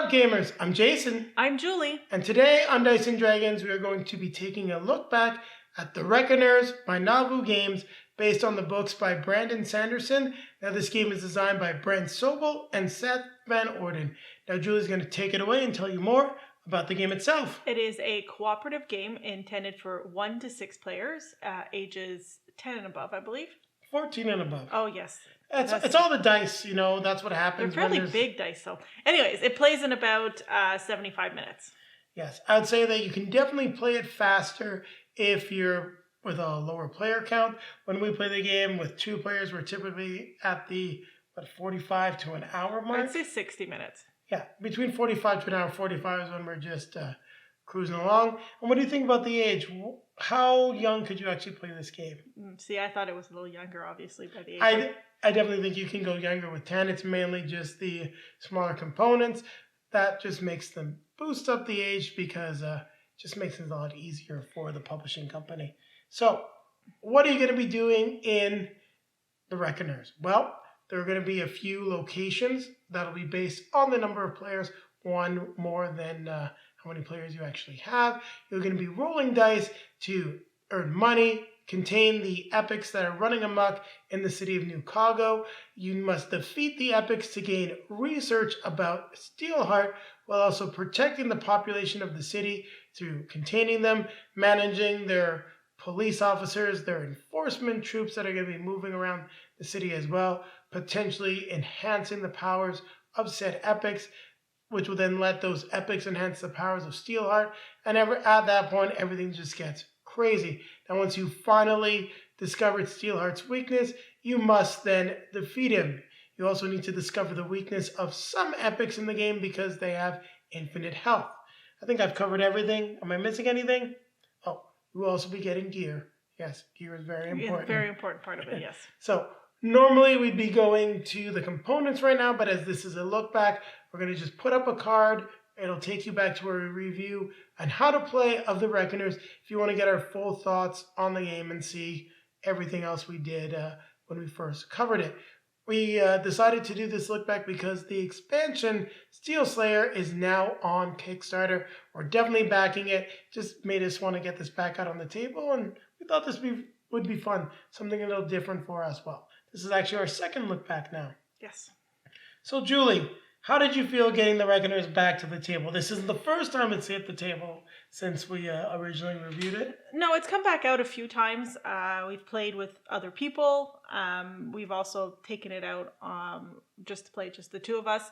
up, gamers? I'm Jason. I'm Julie. And today on Dice and Dragons, we are going to be taking a look back at The Reckoners by Nauvoo Games, based on the books by Brandon Sanderson. Now, this game is designed by Brent Sobel and Seth Van Orden. Now, Julie's going to take it away and tell you more about the game itself. It is a cooperative game intended for 1 to 6 players, ages 10 and above, I believe. 14 and above. Oh, yes. It's all the dice, that's what happens. They're fairly big dice, though. Anyways, it plays in about 75 minutes. Yes, I would say that you can definitely play it faster if you're with a lower player count. When we play the game with 2 players, we're typically at the 45 to an hour mark. I'd say 60 minutes. Yeah, between 45 to an hour. 45 is when we're just cruising along. And what do you think about the age? How young could you actually play this game? See, I thought it was a little younger, obviously, by the age. I definitely think you can go younger with 10. It's mainly just the smaller components. That just makes them boost up the age because it just makes it a lot easier for the publishing company. So, what are you going to be doing in The Reckoners? Well, there are going to be a few locations that'll be based on the number of players, one more than how many players you actually have. You're going to be rolling dice to earn money, contain the epics that are running amok in the city of New Chicago. You must defeat the epics to gain research about Steelheart, while also protecting the population of the city through containing them, managing their police officers, their enforcement troops that are going to be moving around the city as well, potentially enhancing the powers of said epics, which will then let those epics enhance the powers of Steelheart. And at that point, everything just gets crazy. Now, once you finally discovered Steelheart's weakness, you must then defeat him. You also need to discover the weakness of some epics in the game because they have infinite health. I think I've covered everything. Am I missing anything? Oh, you will also be getting gear. Yes, gear is very important. It's a very important part of it, yes. So, normally we'd be going to the components right now, but as this is a look back, we're going to just put up a card. It'll take you back to a review on how to play of The Reckoners if you want to get our full thoughts on the game and see everything else we did when we first covered it. We decided to do this look back because the expansion Steel Slayer is now on Kickstarter. We're definitely backing it. Just made us want to get this back out on the table, and we thought this would be fun. Something a little different for us. Well, this is actually our second look back now. Yes. So, Julie, how did you feel getting The Reckoners back to the table? This isn't the first time it's hit the table since we originally reviewed it. No, it's come back out a few times. We've played with other people. We've also taken it out just to play just the two of us.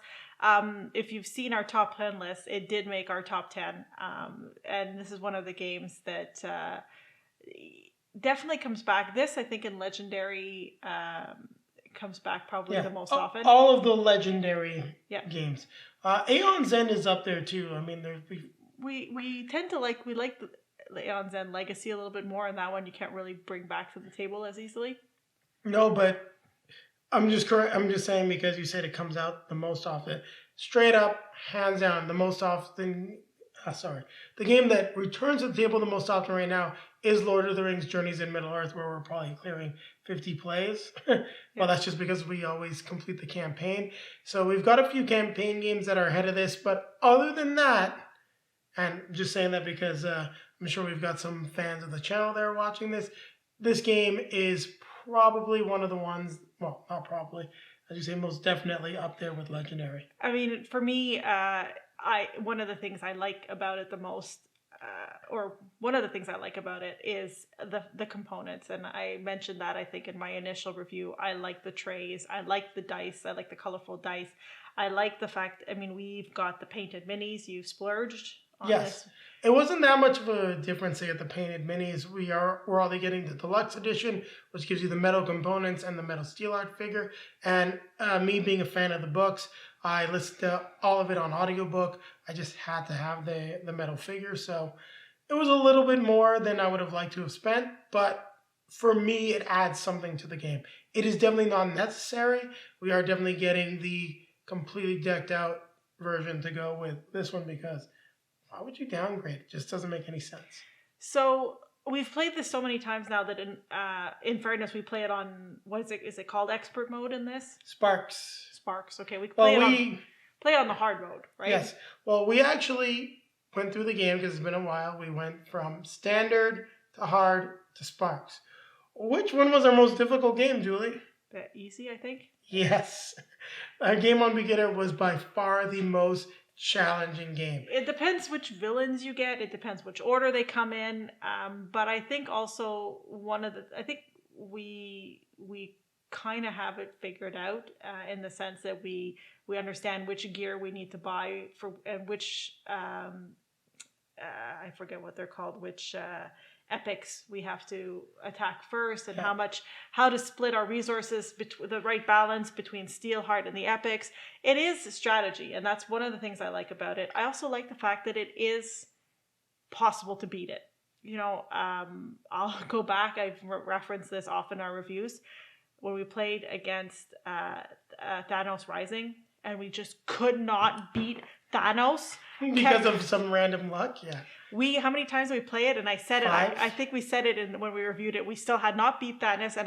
If you've seen our top 10 list, it did make our top 10. And this is one of the games that definitely comes back. This, I think, in Legendary comes back probably the most often. All of the Legendary games. Aeon's End is up there too. I mean, we tend to like the Aeon's End Legacy a little bit more, and that one you can't really bring back to the table as easily. No, but I'm just saying because you said it comes out the most often. Straight up, hands down, the most often. The game that returns to the table the most often right now is Lord of the Rings Journeys in Middle-earth, where we're probably clearing 50 plays. Well, that's just because we always complete the campaign. So we've got a few campaign games that are ahead of this, but other than that, and I'm just saying that because I'm sure we've got some fans of the channel that are watching this, this game is probably one of the ones, well, not probably, as you say, most definitely up there with Legendary. I mean, for me, one of the things I like about it the most, one of the things I like about it is the components. And I mentioned that, I think, in my initial review. I like the trays. I like the dice. I like the colorful dice. I like the fact, I mean, we've got the painted minis. You've splurged on this. It wasn't that much of a difference, say, at the painted minis. We're already getting the deluxe edition, which gives you the metal components and the metal steel art figure. And me being a fan of the books, I listened to all of it on audiobook. I just had to have the metal figure. So it was a little bit more than I would have liked to have spent. But for me, it adds something to the game. It is definitely not necessary. We are definitely getting the completely decked out version to go with this one because why would you downgrade? It just doesn't make any sense. So we've played this so many times now that in fairness, we play it on, what is it? Is it called expert mode in this? Sparks. Okay, we play play on the hard mode, right? Yes. Well, we actually went through the game because it's been a while. We went from standard to hard to Sparks. Which one was our most difficult game, Julie? Easy, I think. Yes. Our game on beginner was by far the most challenging game. It depends which villains you get. It depends which order they come in. But I think also I think we kind of have it figured out in the sense that we understand which gear we need to buy for and which I forget what they're called, which epics we have to attack first, and how to split our resources between the right balance between Steelheart and the epics. It is strategy, and that's one of the things I like about it. I also like the fact that it is possible to beat it. I'll go back. I've referenced this often in our reviews when we played against Thanos Rising, and we just could not beat Thanos because of some random luck. Yeah. How many times did we play it? And I said 5. I think we said it when we reviewed it. We still had not beat Thanos,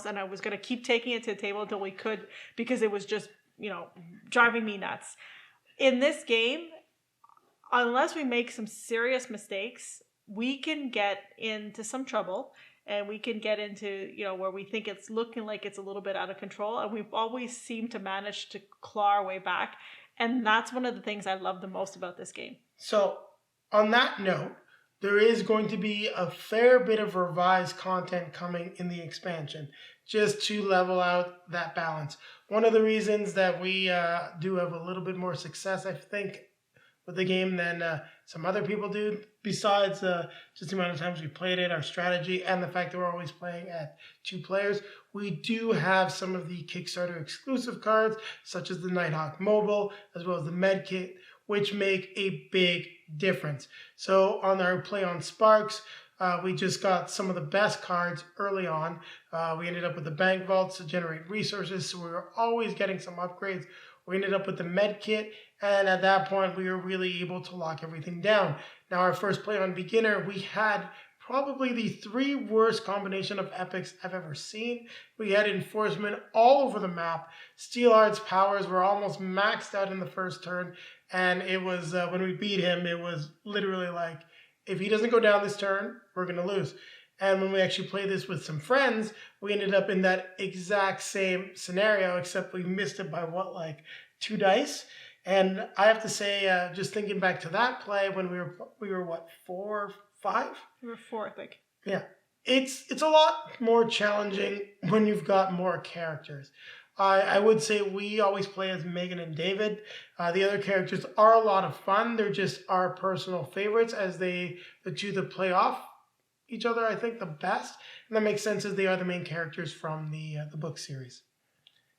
and I was going to keep taking it to the table until we could, because it was just, driving me nuts. In this game, unless we make some serious mistakes, we can get into some trouble, and we can get into, where we think it's looking like it's a little bit out of control, and we've always seemed to manage to claw our way back. And that's one of the things I love the most about this game. So, on that note, there is going to be a fair bit of revised content coming in the expansion, just to level out that balance. One of the reasons that we do have a little bit more success, I think, with the game than some other people do, besides just the amount of times we played it, our strategy, and the fact that we're always playing at 2 players, we do have some of the Kickstarter exclusive cards, such as the Nighthawk Mobile, as well as the Med Kit, which make a big difference. So on our play on Sparks, we just got some of the best cards early on. We ended up with the bank vaults to generate resources, so we were always getting some upgrades. We ended up with the med kit, and at that point, we were really able to lock everything down. Now, our first play on beginner, we had probably the 3 worst combination of epics I've ever seen. We had enforcement all over the map. Steelheart's powers were almost maxed out in the first turn, and it was, when we beat him, it was literally like, if he doesn't go down this turn, we're going to lose. And when we actually played this with some friends, we ended up in that exact same scenario, except we missed it by 2 dice. And I have to say, just thinking back to that play when we were what, 4, 5? We were 4, I think. Yeah, it's a lot more challenging when you've got more characters. I would say we always play as Megan and David. The other characters are a lot of fun. They're just our personal favorites, as the two that play off each other, I think, the best. And that makes sense, as they are the main characters from the book series.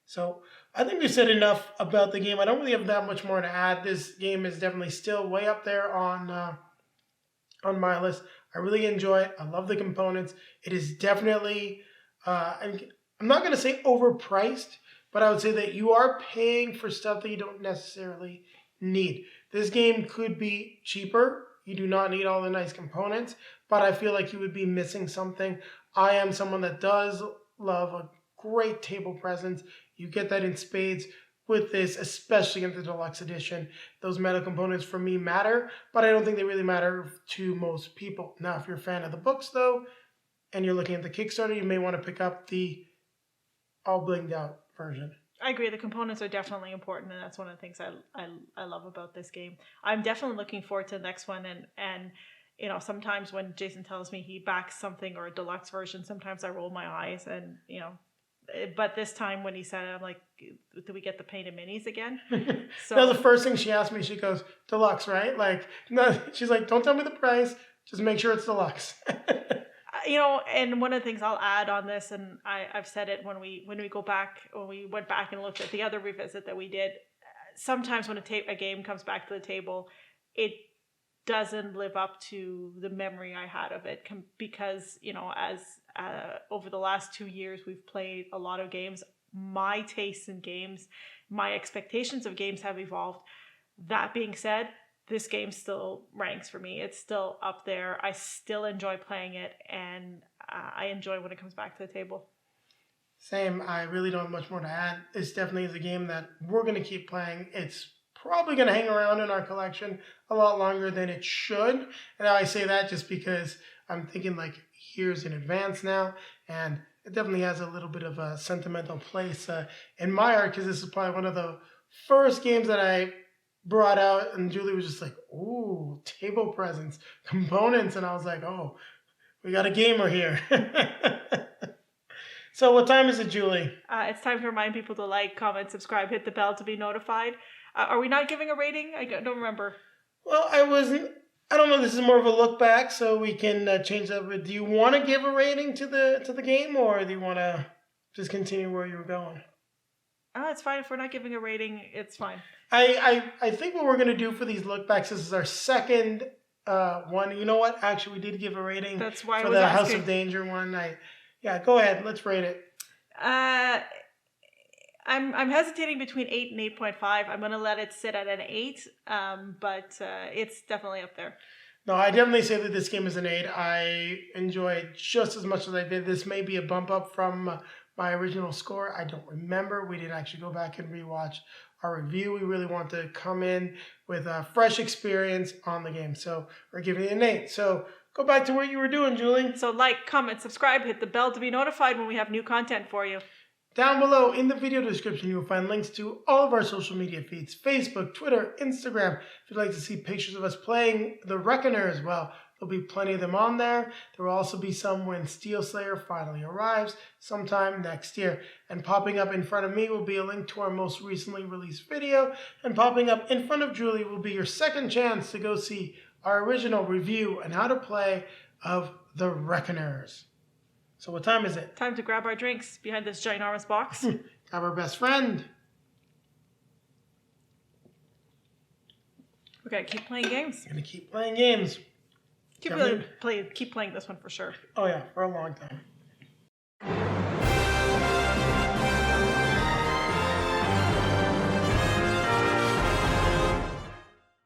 So I think we've said enough about the game. I don't really have that much more to add. This game is definitely still way up there on my list. I really enjoy it. I love the components. It is definitely, I'm not going to say overpriced, but I would say that you are paying for stuff that you don't necessarily need. This game could be cheaper. You do not need all the nice components, but I feel like you would be missing something. I am someone that does love a great table presence. You get that in spades with this, especially in the deluxe edition. Those metal components for me matter, but I don't think they really matter to most people. Now, if you're a fan of the books, though, and you're looking at the Kickstarter, you may want to pick up the all blinged out version. I agree. The components are definitely important, and that's one of the things I love about this game. I'm definitely looking forward to the next one, and sometimes when Jason tells me he backs something or a deluxe version, sometimes I roll my eyes, and but this time when he said it, I'm like, do we get the painted minis again? So that was the first thing she asked me. She goes, deluxe, right? No, she's like, don't tell me the price, just make sure it's deluxe. And one of the things I'll add on this, and I've said it when we went back and looked at the other revisit that we did, sometimes when a game comes back to the table, it doesn't live up to the memory I had of it, because as over the last 2 years we've played a lot of games. My tastes in games, my expectations of games have evolved. That being said, this game still ranks for me. It's still up there. I still enjoy playing it, and I enjoy when it comes back to the table. Same. I really don't have much more to add. This definitely is a game that we're going to keep playing. It's probably going to hang around in our collection a lot longer than it should. And I say that just because I'm thinking like years in advance now, and it definitely has a little bit of a sentimental place in my heart, because this is probably one of the first games that I brought out, and Julie was just like, "Ooh, table presents, components," and I was like, "Oh, we got a gamer here." So what time is it, Julie? It's time to remind people to like, comment, subscribe, hit the bell to be notified. Are we not giving a rating? I don't remember. Well, I don't know. This is more of a look back, so we can change that. But do you want to give a rating to the game, or do you want to just continue where you were going? It's fine if we're not giving a rating. It's fine. I think what we're gonna do for these look backs, this is our second one. You know what? Actually, we did give a rating. That's why for I was the asking. House of Danger one. Go ahead. Let's rate it. I'm hesitating between 8 and 8.5. I'm gonna let it sit at an 8. But it's definitely up there. No, I definitely say that this game is an 8. I enjoy it just as much as I did. This may be a bump up from my original score. I don't remember. We didn't actually go back and rewatch our review. We really want to come in with a fresh experience on the game. So we're giving it an 8. So go back to what you were doing, Julie. So like, comment, subscribe, hit the bell to be notified when we have new content for you. Down below in the video description, you will find links to all of our social media feeds: Facebook, Twitter, Instagram. If you'd like to see pictures of us playing the Reckoner as well, there'll be plenty of them on there. There will also be some when Steel Slayer finally arrives sometime next year. And popping up in front of me will be a link to our most recently released video. And popping up in front of Julie will be your second chance to go see our original review and how to play of the Reckoners. So what time is it? Time to grab our drinks behind this ginormous box. Grab our best friend. We're gonna keep playing games. Gonna keep playing games. Keep playing this one for sure. Oh yeah, for a long time.